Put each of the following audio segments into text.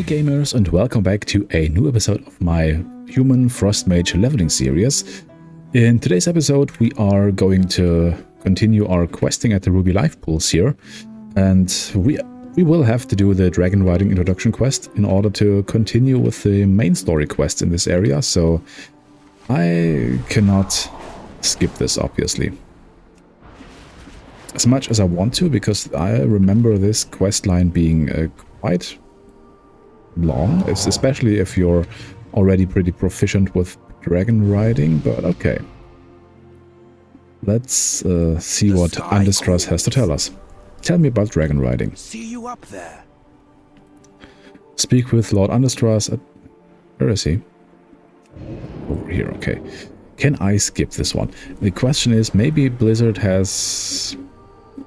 gamers, and welcome back to a new episode of my Human Frost Mage leveling series. In today's episode we are going to continue our questing at the Ruby Life Pools here, and we will have to do the dragon riding introduction quest in order to continue with the main story quest in this area, so I cannot skip this obviously. As much as I want to, because I remember this quest line being quite long, especially if you're already pretty proficient with dragon riding, but okay. Let's see what Andestras has to tell us. Tell me about dragon riding. See you up there. Speak with Lord Andestras at... Where is he? Over here, okay. Can I skip this one? The question is, maybe Blizzard has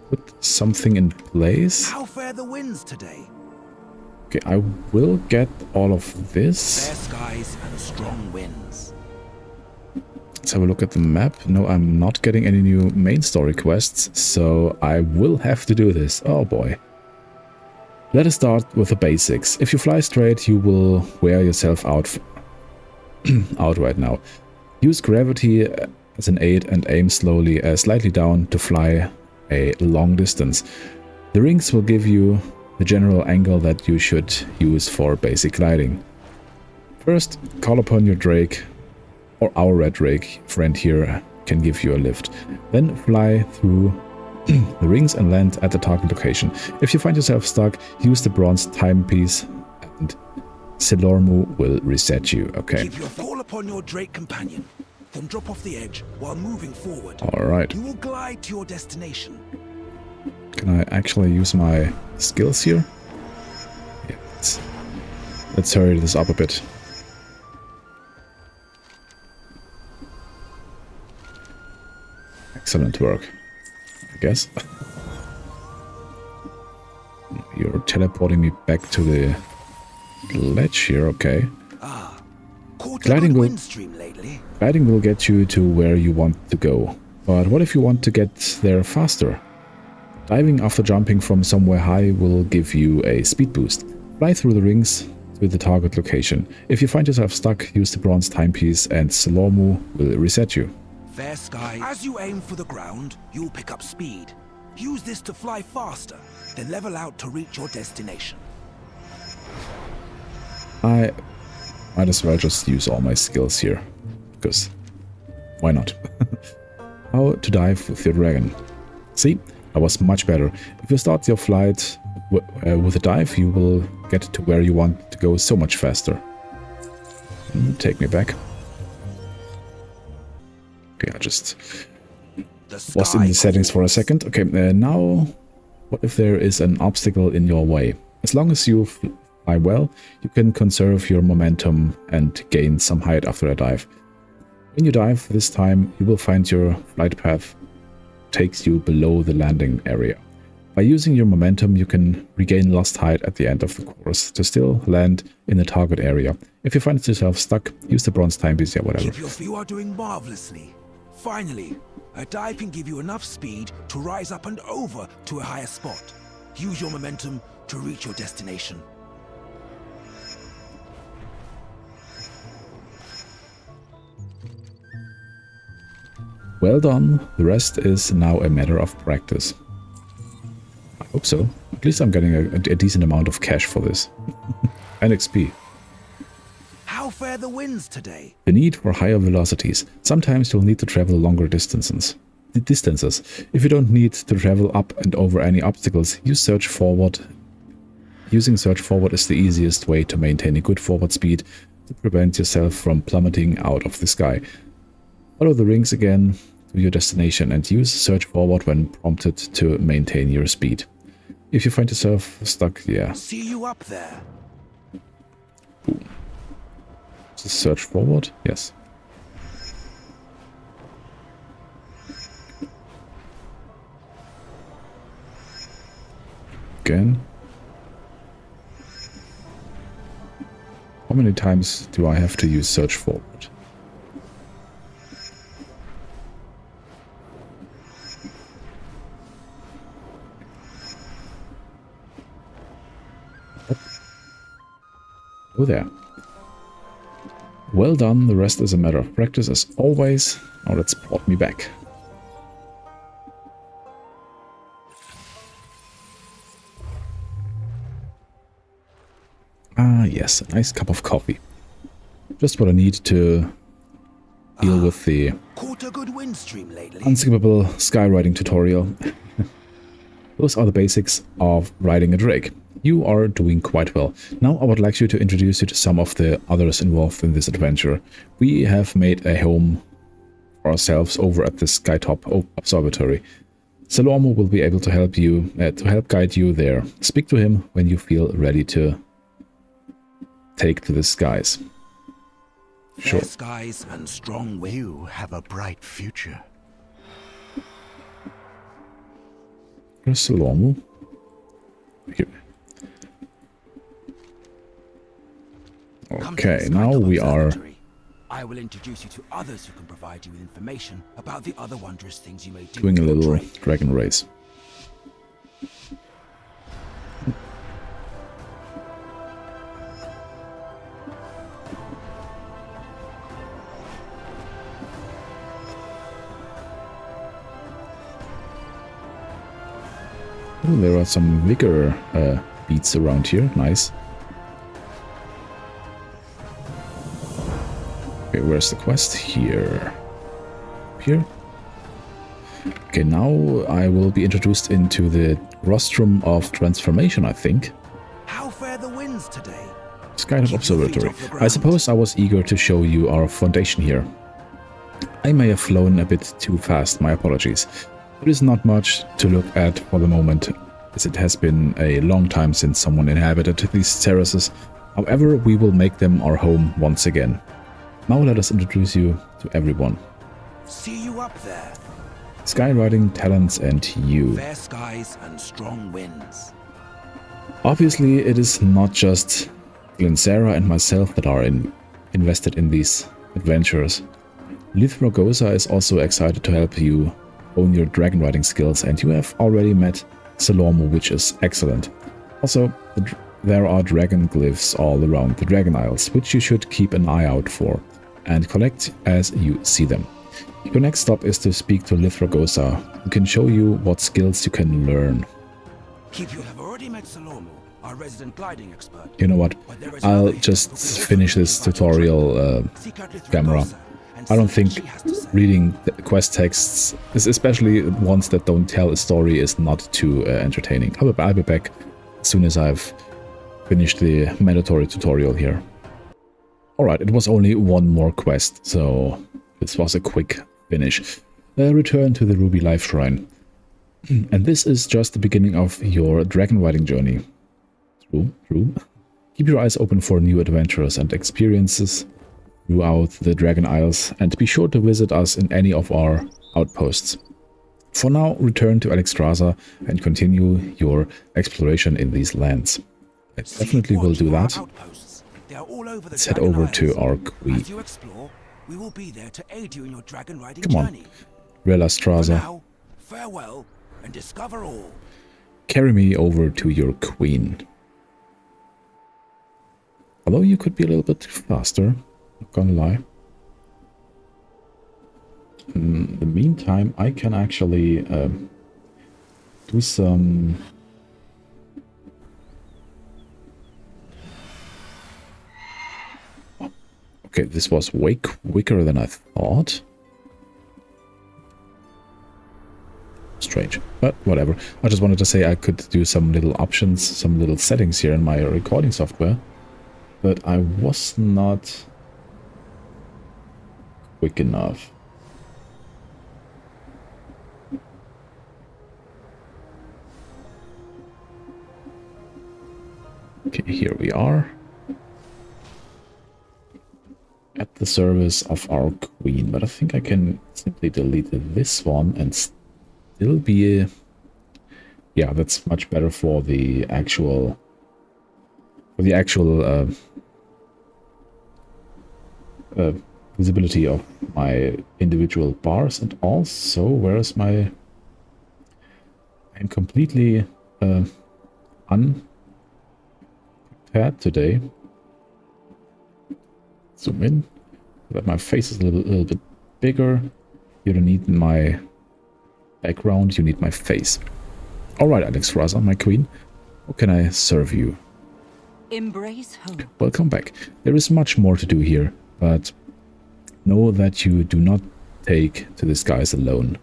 put something in place? How fare the winds today? Okay, I will get all of this. Fair skies and strong winds. Let's have a look at the map. No, I'm not getting any new main story quests, so I will have to do this. Oh boy. Let us start with the basics. If you fly straight, you will wear yourself out, out right now. Use gravity as an aid and aim slowly, slightly down to fly a long distance. The rings will give you the general angle that you should use for basic gliding. First, call upon your drake, or our red drake friend here can give you a lift. Then fly through the rings and land at the target location. If you find yourself stuck, use the bronze timepiece and Silormu will reset you. Okay. Keep your call upon your drake companion, then drop off the edge while moving forward. Alright. You will glide to your destination. Can I actually use my skills here? Yeah, let's hurry this up a bit. Excellent work, I guess. You're teleporting me back to the ledge here, okay. Gliding will get you to where you want to go. But what if you want to get there faster? Diving after jumping from somewhere high will give you a speed boost. Fly through the rings to the target location. If you find yourself stuck, use the bronze timepiece and Silormu will reset you. Fair sky. As you aim for the ground, you'll pick up speed. Use this to fly faster, then level out to reach your destination. I might as well just use all my skills here, because why not? How to dive with your dragon. See? I was much better. If you start your flight with a dive, you will get to where you want to go so much faster. Take me back. Okay, I just was in the settings for a second. Okay, now what if there is an obstacle in your way? As long as you fly well, you can conserve your momentum and gain some height after a dive. When you dive this time, you will find your flight path takes you below the landing area. By using your momentum, you can regain lost height at the end of the course to still land in the target area. If you find yourself stuck, use the bronze timepiece or whatever. You are doing marvelously. Finally, a dive can give you enough speed to rise up and over to a higher spot. Use your momentum to reach your destination. Well done. The rest is now a matter of practice. I hope so. At least I'm getting a decent amount of cash for this. And XP. How fare the winds today? The need for higher velocities. Sometimes you'll need to travel longer distances. If you don't need to travel up and over any obstacles, use search forward. Using search forward is the easiest way to maintain a good forward speed to prevent yourself from plummeting out of the sky. Follow the rings again to your destination and use search forward when prompted to maintain your speed. If you find yourself stuck, yeah. See you up there. Boom. Is this search forward? Yes. Again. How many times do I have to use search forward? Oh, there. Well done. The rest is a matter of practice as always. Now let's port me back. Ah, yes, a nice cup of coffee. Just what I need to deal with the Caught a good wind stream lately. unskippable skywriting tutorial. Those are the basics of riding a drake. You are doing quite well. Now I would like you to introduce you to some of the others involved in this adventure. We have made a home for ourselves over at the Skytop Observatory. Salormo will be able to help you, guide you there. Speak to him when you feel ready to take to the skies. Fair skies and strong wind. You have a bright future. Where's Salormo? Here. Okay, now we are I will introduce you to others who can provide you with information about the other wondrous things you may do. doing a with your little drake. dragon race. Oh, there are some vigor beats around here. Nice. Okay, where's the quest? Here. Here. Okay, now I will be introduced into the rostrum of transformation, I think. How fare the winds today? Skytop Observatory. I suppose I was eager to show you our foundation here. I may have flown a bit too fast, my apologies. There is not much to look at for the moment, as it has been a long time since someone inhabited these terraces. However, we will make them our home once again. Now let us introduce you to everyone. See you up there. Skywriting talents and you. Fair skies and strong winds. Obviously, it is not just Glyncera and myself that are invested in these adventures. Lithragosa is also excited to help you own your dragon riding skills, and you have already met Salormo, which is excellent. Also, there are dragon glyphs all around the Dragon Isles, which you should keep an eye out for and collect as you see them. Your next stop is to speak to Lithragosa, who can show you what skills you can learn. You have already met Salormo, our resident gliding expert. You know what? But there is I'll another just hidden book finish this tutorial Seek out Lithragosa camera. and I don't see what think she has to say. reading the quest texts, especially ones that don't tell a story, is not too entertaining. I'll be back as soon as I've finished the mandatory tutorial here. Alright, it was only one more quest, so this was a quick finish. Return to the Ruby Life Shrine. And this is just the beginning of your dragon riding journey. True. Keep your eyes open for new adventures and experiences throughout the Dragon Isles, and be sure to visit us in any of our outposts. For now, return to Alexstrasza and continue your exploration in these lands. I definitely will do that. Let's head over to our queen. As you explore, we will be there to aid you in your dragon riding Come on, journey. Relastraza. Now, farewell and discover all. Carry me over to your queen. Although you could be a little bit faster, not gonna lie. In the meantime, I can actually do some... Okay, this was way quicker than I thought. Strange, but whatever. I just wanted to say I could do some little options, some little settings here in my recording software. But I was not quick enough. Okay, here we are. At the service of our queen, but I think I can simply delete this one and still be a... Yeah, that's much better for the actual... visibility of my individual bars, and also, where is my... I'm completely unprepared today. zoom in so that my face is a little bit bigger. You don't need my background, you need my face. Alright, Alex Raza, my queen. How can I serve you? Embrace hope. Welcome back. There is much more to do here, but know that you do not take to this guys alone.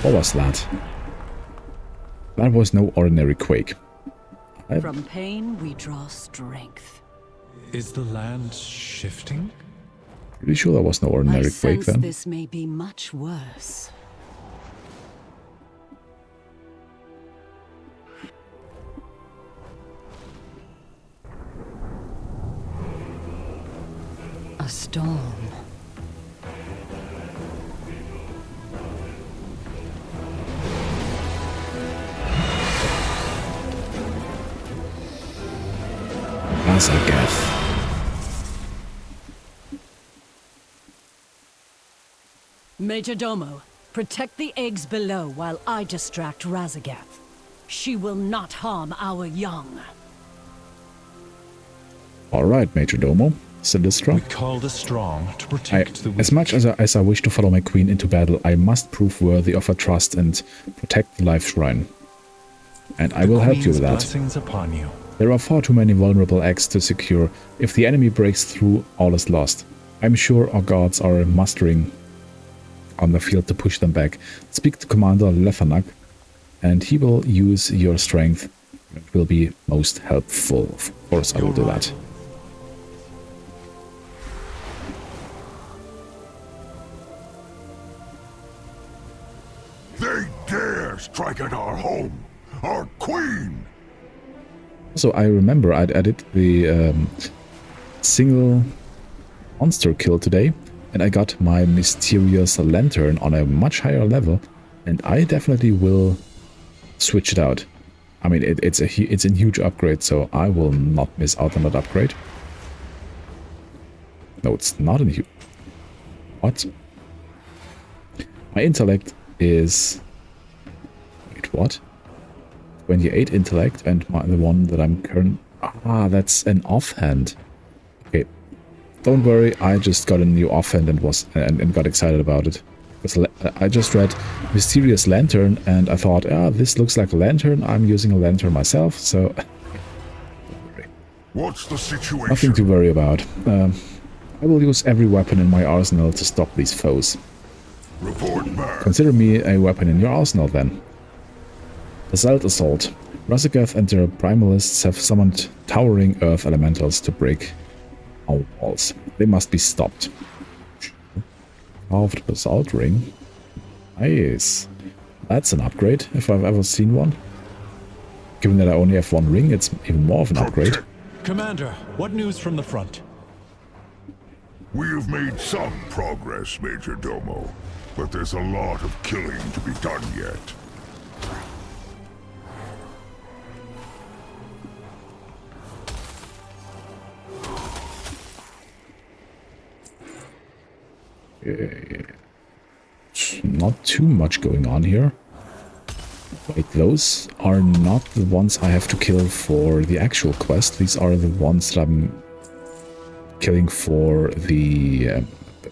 What was that? That was no ordinary quake. From pain we draw strength. Is the land shifting? Pretty sure that was no I ordinary quake sense then. this may be much worse. A storm. Azagath. Major Domo, protect the eggs below while I distract Razagath. She will not harm our young. Alright, Major Domo. Silistra. We call the strong to protect the weak. As much as I wish to follow my queen into battle, I must prove worthy of her trust and protect the life shrine. And I will help you with that. Blessings upon you. There are far too many vulnerable eggs to secure. If the enemy breaks through, all is lost. I'm sure our guards are mustering on the field to push them back. Speak to Commander Lethanak, and he will use your strength. It will be most helpful. Of course, I will do that. They dare strike at our home, our queen! So I remember I did the single monster kill today, and I got my mysterious lantern on a much higher level, and I definitely will switch it out. I mean, it's a huge upgrade, so I will not miss out on that upgrade. No, it's not a huge... What? My intellect is... Wait, what? 28 intellect, and the one that I'm current... Ah, that's an offhand. Okay. Don't worry, I just got a new offhand and got excited about it. Because I just read Mysterious Lantern, and I thought, this looks like a lantern. I'm using a lantern myself, so... Don't worry. What's the situation? Nothing to worry about. I will use every weapon in my arsenal to stop these foes. Report back. Consider me a weapon in your arsenal, then. Basalt Assault. Razagath and their primalists have summoned towering earth elementals to break our walls. They must be stopped. Carved basalt ring. Nice. That's an upgrade, if I've ever seen one. Given that I only have one ring, it's even more of an upgrade. Commander, what news from the front? We have made some progress, Major Domo, but there's a lot of killing to be done yet. Not too much going on here. Wait, those are not the ones I have to kill for the actual quest. These are the ones that I'm killing for the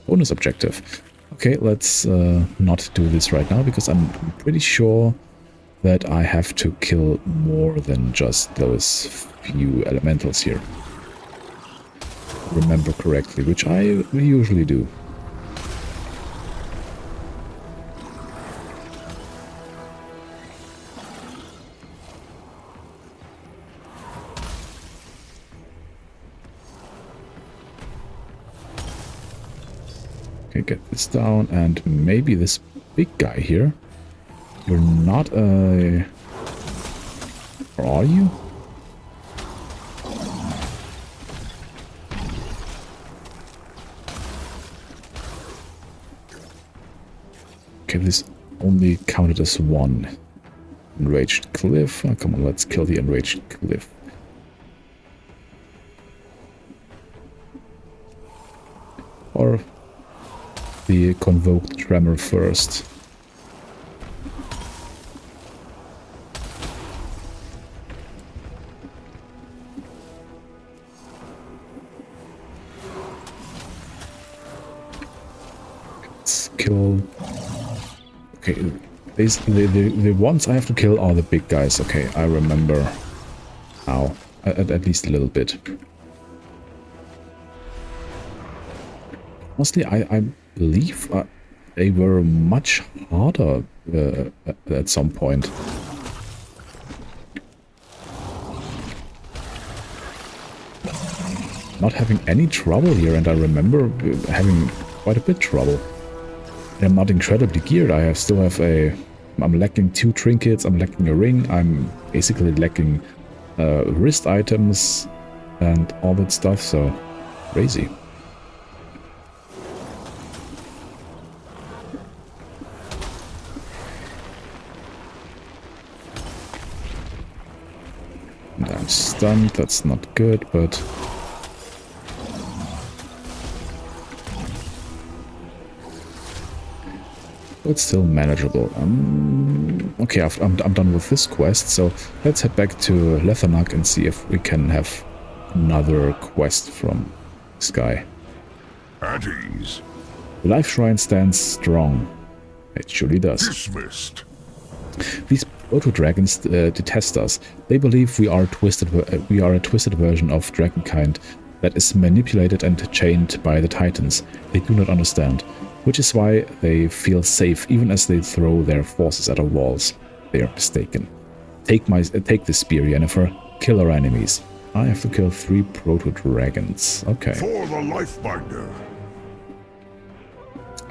bonus objective. Okay, let's not do this right now, because I'm pretty sure that I have to kill more than just those few elementals here. Remember correctly, which I usually do. Okay, get this down, and maybe this big guy here. You're not a... Or are you? Okay, this only counted as one. Enraged Cliff. Oh, come on, let's kill the Enraged Cliff. Or the Convoked Tremor first. kill... Okay, the ones I have to kill are the big guys. Okay, I remember now. At least a little bit. Mostly, I believe they were much harder at some point. Not having any trouble here, and I remember having quite a bit trouble. I'm not incredibly geared. I still have I'm lacking 2 trinkets, I'm lacking a ring, I'm basically lacking wrist items and all that stuff, so crazy. And I'm stunned, that's not good, but... it's still manageable. Okay, I'm done with this quest, so let's head back to Lethernak and see if we can have another quest from this guy. At ease. The life shrine stands strong. It surely does. Dismissed. These proto-dragons detest us. They believe we are a twisted version of dragonkind that is manipulated and chained by the titans. They do not understand. Which is why they feel safe even as they throw their forces at our walls. They are mistaken. Take the spear, Yennefer. Kill our enemies. I have to kill 3 proto-dragons. Okay. For the Lifebinder.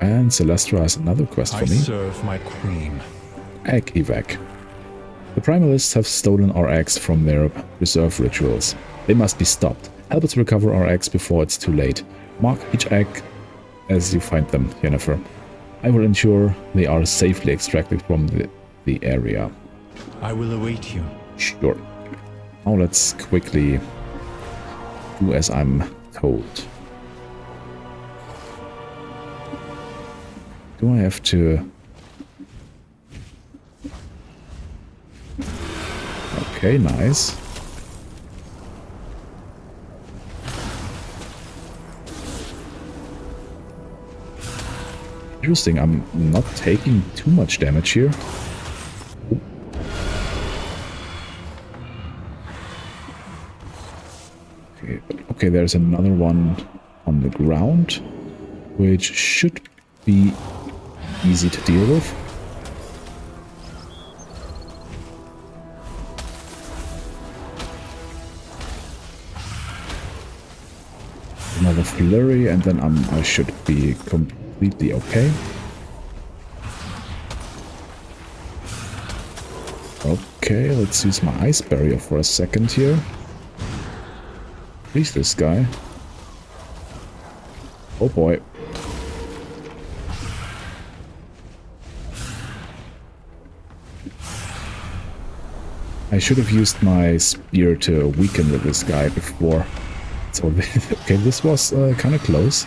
And Celestra has another quest for me. I serve my queen. Egg evac. The primalists have stolen our eggs from their reserve rituals. They must be stopped. Help us recover our eggs before it's too late. Mark each egg as you find them, Yennefer. I will ensure they are safely extracted from the area. I will await you. Sure. Now let's quickly do as I'm told. Do I have to... Okay, nice. Interesting, I'm not taking too much damage here. Okay, there's another one on the ground, which should be easy to deal with. Another flurry, and then I should be completely okay. Okay, let's use my ice barrier for a second here. Freeze this guy. Oh boy. I should have used my spear to weaken this guy before. So, okay, this was kind of close.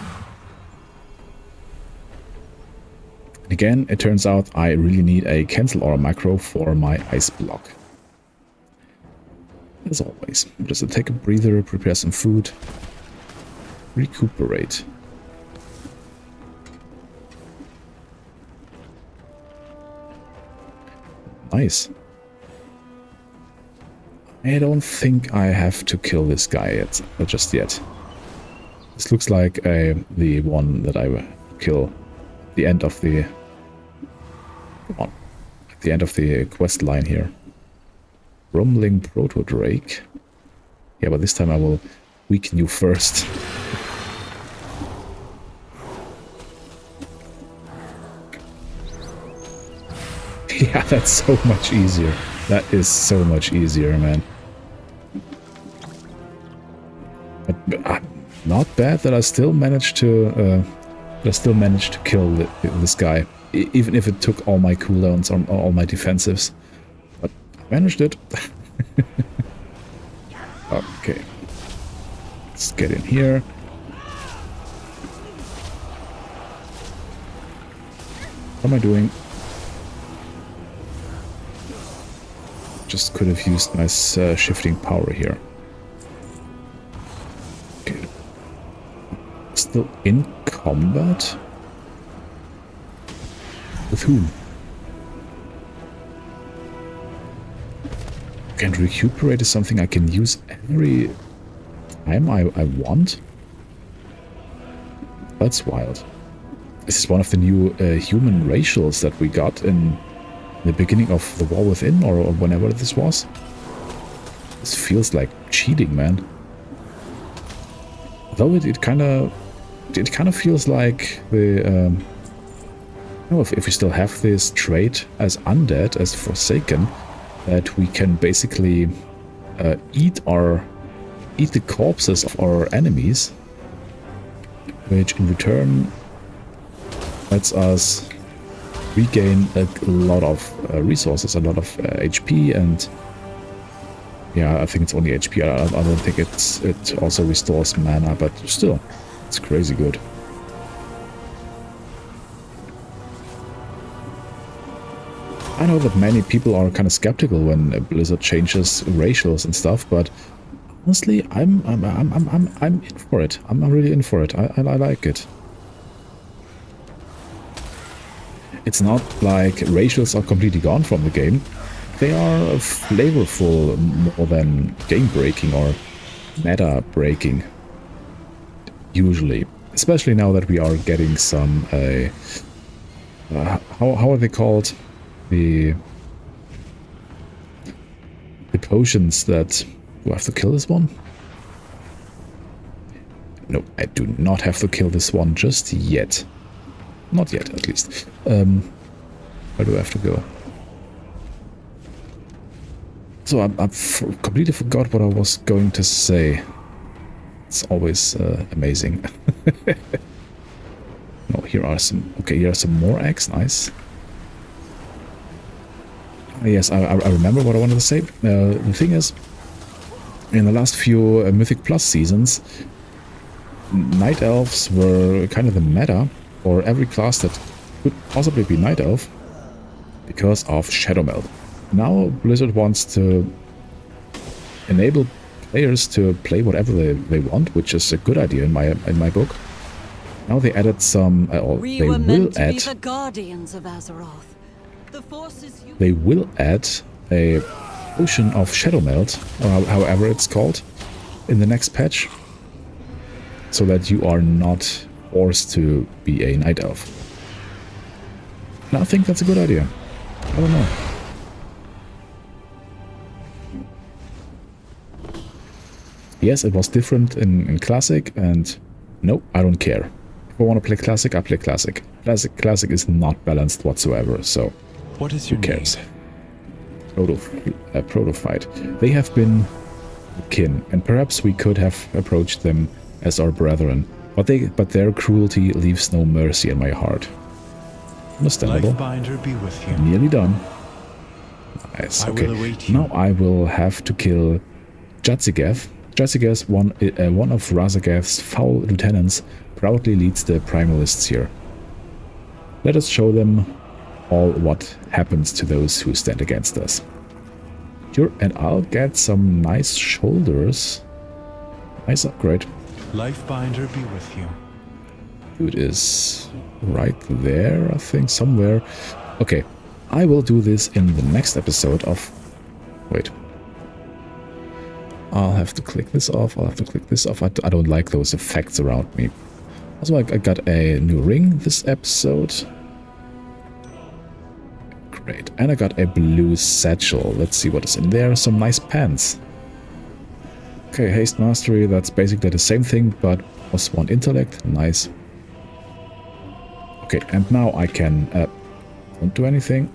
Again, it turns out I really need a cancel aura macro for my ice block. As always, just take a breather, prepare some food, recuperate. Nice. I don't think I have to kill this guy just yet. This looks like the one that I will kill at the end of the... Come on. At the end of the quest line here. Rumbling Proto-Drake. Yeah, but this time I will weaken you first. Yeah, that's so much easier. That is so much easier, man. But not bad that I still managed to kill this guy, even if it took all my cooldowns or all my defensives. But I managed it. Okay, let's get in here. What am I doing? Just could have used my shifting power here. Okay. Still in combat? With whom? And recuperate is something I can use every time I want? That's wild. This is one of the new human racials that we got in the beginning of the War Within, or whenever this was. This feels like cheating, man. Though it kind of feels like the if we still have this trait as undead, as Forsaken, that we can basically eat the corpses of our enemies, which in return lets us regain a lot of resources, a lot of HP, and yeah, I think it's only HP. I don't think it also restores mana, but still, it's crazy good. I know that many people are kind of skeptical when Blizzard changes racials and stuff, but honestly, I'm in for it. I'm really in for it. I like it. It's not like racials are completely gone from the game. They are flavorful more than game-breaking or meta-breaking. Usually. Especially now that we are getting some... how are they called? The potions that... Do I have to kill this one? No, I do not have to kill this one just yet. Not yet, at least. Where do I have to go? So I completely forgot what I was going to say. It's always amazing. No, here are some... Okay, here are some more eggs. Nice. Yes, I remember what I wanted to say. The thing is, in the last few Mythic Plus seasons, Night Elves were kind of the meta for every class that could possibly be Night Elf because of Shadow Meld. Now Blizzard wants to enable players to play whatever they want, which is a good idea in my book. Now they added some... We were meant to be the guardians of Azeroth. The forces you... They will add a potion of Shadow Meld, or however it's called, in the next patch, so that you are not forced to be a Night Elf. And I think that's a good idea. I don't know. Yes, it was different in Classic, and no, I don't care. If I want to play Classic, I play Classic. Classic is not balanced whatsoever, so what is your who cares? Protophyte. They have been kin, and perhaps we could have approached them as our brethren, but their cruelty leaves no mercy in my heart. Understandable. Lifebinder be with you. Nearly done. Nice. Okay. Now I will have to kill Jadzigeth. Jadzigeth, one of Razageth's foul lieutenants, proudly leads the primalists here. Let us show them all what happens to those who stand against us. Sure, and I'll get some nice shoulders. Nice upgrade. Lifebinder be with you. Dude is right there, I think, somewhere. Okay, I will do this in the next episode of... Wait. I'll have to click this off. I don't like those effects around me. Also, I got a new ring this episode. Great. And I got a blue satchel. Let's see what is in there. Some nice pants. Okay, haste mastery. That's basically the same thing, but plus 1 intellect. Nice. Okay, and now I can... don't do anything.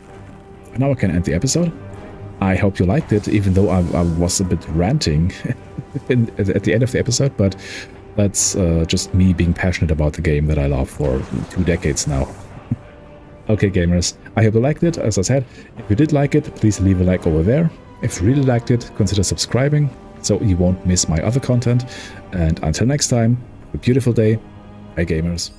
Now I can end the episode. I hope you liked it, even though I was a bit ranting at the end of the episode, but that's just me being passionate about the game that I love for 2 decades now. Okay, gamers, I hope you liked it. As I said, if you did like it, please leave a like over there. If you really liked it, consider subscribing so you won't miss my other content. And until next time, have a beautiful day. Bye, gamers.